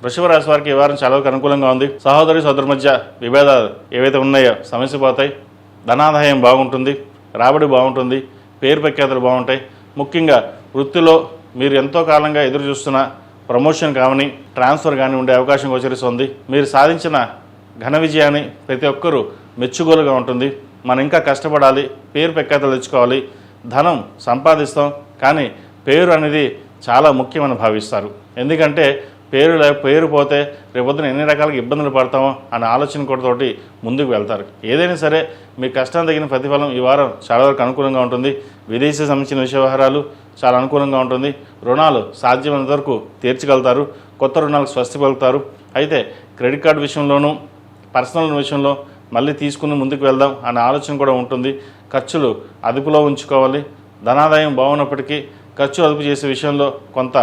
వృషభ రాశి వారికి ఈ వారం చాలా వరకు అనుకూలంగా ఉంది. సహోదరి సోదరు మధ్య విభేదాలు ఏవైతే ఉన్నాయో సమస్య పోతాయి. ధనాదాయం బాగుంటుంది, రాబడి బాగుంటుంది, పేరు ప్రఖ్యాతులు బాగుంటాయి. ముఖ్యంగా వృత్తిలో మీరు ఎంతో కాలంగా ఎదురు చూస్తున్న ప్రమోషన్ కానీ ట్రాన్స్ఫర్ కానీ ఉండే అవకాశం గోచరిస్తుంది. మీరు సాధించిన ఘన విజయాన్ని ప్రతి ఒక్కరూ మెచ్చుగోలుగా ఉంటుంది. మనం ఇంకా కష్టపడాలి, పేరు ప్రఖ్యాతులు తెచ్చుకోవాలి, ధనం సంపాదిస్తాం, కానీ పేరు అనేది చాలా ముఖ్యమని భావిస్తారు. ఎందుకంటే పేరు పోతే రేపొద్దున ఎన్ని రకాలుగా ఇబ్బందులు పడతామో అనే ఆలోచన కూడా ముందుకు వెళ్తారు. ఏదైనా సరే మీ కష్టం తగిన ప్రతిఫలం ఈ వారం చాలా వరకు అనుకూలంగా ఉంటుంది. విదేశీ సంబంధించిన వ్యవహారాలు చాలా అనుకూలంగా ఉంటుంది. రుణాలు సాధ్యమైనంత వరకు తీర్చగలుగుతారు. కొత్త రుణాలకు స్వస్తి పలుకుతారు. అయితే క్రెడిట్ కార్డు విషయంలోనూ పర్సనల్ విషయంలో మళ్ళీ తీసుకుని ముందుకు వెళ్దాం అనే ఆలోచన కూడా ఉంటుంది. ఖర్చులు అదుపులో ఉంచుకోవాలి. ధనాదాయం బాగున్నప్పటికీ ఖర్చు అదుపు చేసే విషయంలో కొంత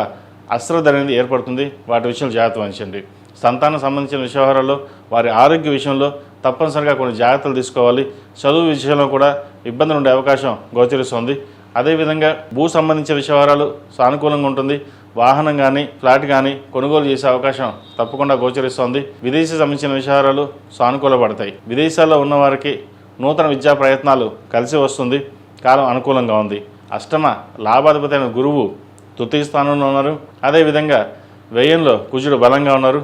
అశ్రద్ధ అనేది ఏర్పడుతుంది. వాటి విషయంలో జాగ్రత్త వహించండి. సంతానం సంబంధించిన వ్యవహారాల్లో వారి ఆరోగ్య విషయంలో తప్పనిసరిగా కొన్ని జాగ్రత్తలు తీసుకోవాలి. చదువు విషయంలో కూడా ఇబ్బందులు ఉండే అవకాశం గోచరిస్తుంది. అదేవిధంగా భూ సంబంధించిన వ్యవహారాలు సానుకూలంగా ఉంటుంది. వాహనం కానీ ఫ్లాట్ కానీ కొనుగోలు చేసే అవకాశం తప్పకుండా గోచరిస్తోంది. విదేశీ సంబంధించిన వ్యవహారాలు సానుకూలపడతాయి. విదేశాల్లో ఉన్న వారికి నూతన విద్యా ప్రయత్నాలు కలిసి వస్తుంది. కాలం అనుకూలంగా ఉంది. అష్టమ లాభాధిపతి అయిన గురువు తృతీయ స్థానంలో ఉన్నారు. అదేవిధంగా వ్యయంలో కుజుడు బలంగా ఉన్నారు.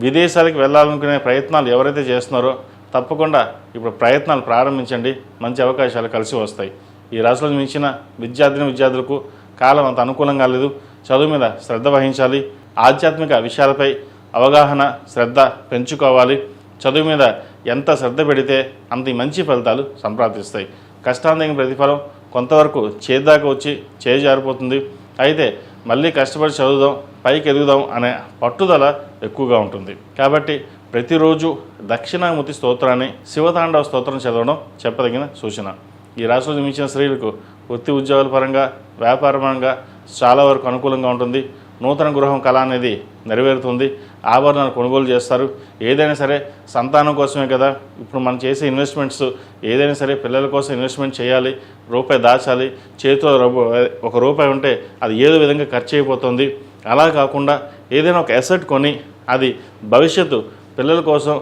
విదేశాలకు వెళ్ళాలనుకునే ప్రయత్నాలు ఎవరైతే చేస్తున్నారో తప్పకుండా ఇప్పుడు ప్రయత్నాలు ప్రారంభించండి. మంచి అవకాశాలు కలిసి వస్తాయి. ఈ రాశిలో మించిన విద్యార్థులకు కాలం అంత అనుకూలంగా లేదు. చదువు మీద శ్రద్ధ వహించాలి. ఆధ్యాత్మిక విషయాలపై అవగాహన శ్రద్ధ పెంచుకోవాలి. చదువు మీద ఎంత శ్రద్ధ పెడితే అంత మంచి ఫలితాలు సంప్రాప్తిస్తాయి. కష్టానికి ప్రతిఫలం కొంతవరకు చేద్దాకా వచ్చి చేజారిపోతుంది. అయితే మళ్ళీ కష్టపడి చదువుదాం, పైకి ఎదుగుదాం అనే పట్టుదల ఎక్కువగా ఉంటుంది. కాబట్టి ప్రతిరోజు దక్షిణామూర్తి స్తోత్రాన్ని శివతాండవ స్తోత్రం చదవడం చెప్పదగిన సూచన. ఈ రాశిలో జన్మించిన స్త్రీలకు వృత్తి ఉద్యోగాల పరంగా వ్యాపార పరంగా చాలా వరకు అనుకూలంగా ఉంటుంది. నూతన గృహం కళ అనేది నెరవేరుతుంది. ఆభరణాలు కొనుగోలు చేస్తారు. ఏదైనా సరే సంతానం కోసమే కదా ఇప్పుడు మనం చేసే ఇన్వెస్ట్మెంట్స్. ఏదైనా సరే పిల్లల కోసం ఇన్వెస్ట్మెంట్ చేయాలి, రూపాయి దాచాలి. చేతిలో ఒక రూపాయి ఉంటే అది ఏదో విధంగా ఖర్చు అయిపోతుంది. అలా కాకుండా ఏదైనా ఒక అసెట్ కొని అది భవిష్యత్తు పిల్లల కోసం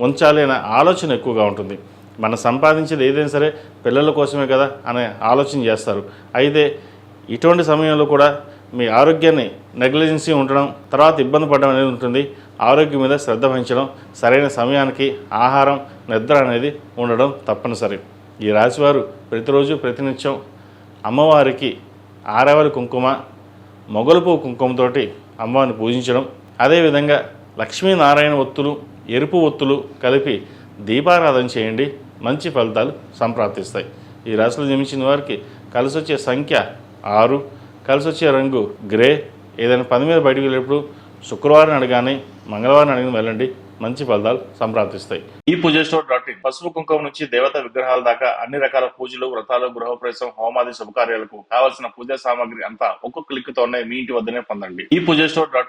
ఉంచాలి అనే ఆలోచన ఎక్కువగా ఉంటుంది. మనం సంపాదించేది ఏదైనా సరే పిల్లల కోసమే కదా అనే ఆలోచన చేస్తారు. అయితే ఇటువంటి సమయంలో కూడా మీ ఆరోగ్యాన్ని నెగ్లిజెన్సీ ఉండడం, తర్వాత ఇబ్బంది పడడం అనేది ఉంటుంది. ఆరోగ్యం మీద శ్రద్ధ వహించడం, సరైన సమయానికి ఆహారం నిద్ర అనేది ఉండడం తప్పనిసరి. ఈ రాశివారు ప్రతిరోజు ప్రతినిత్యం అమ్మవారికి ఆరవలి కుంకుమ మొగలుపు కుంకుమతోటి అమ్మవారిని పూజించడం, అదేవిధంగా లక్ష్మీనారాయణ ఒత్తులు ఎరుపు ఒత్తులు కలిపి దీపారాధన చేయండి. మంచి ఫలితాలు సంప్రాప్తిస్తాయి. ఈ రాశిలో జన్మించిన వారికి కలిసి వచ్చే సంఖ్య 6, కలిసి వచ్చే రంగు గ్రే. ఏదైనా పని మీద బయటకు వెళ్ళేప్పుడు శుక్రవారం అడగానే మంగళవారం అడిగిన వెళ్ళండి. మంచి ఫలితాలు సంప్రాప్తిస్తాయి. ఈ పూజస్టోర్.in పసుపు కుంకుమ నుంచి దేవత విగ్రహాల దాకా అన్ని రకాల పూజలు, వ్రతాలు, గృహప్రవేశం, హోమాది శుభకార్యాలకు కావలసిన పూజా సామాగ్రి అంతా ఒక్కొక్క క్లిక్ తోనే మీ ఇంటి వద్దనే పొందండి. ఈ పూజస్టోర్.in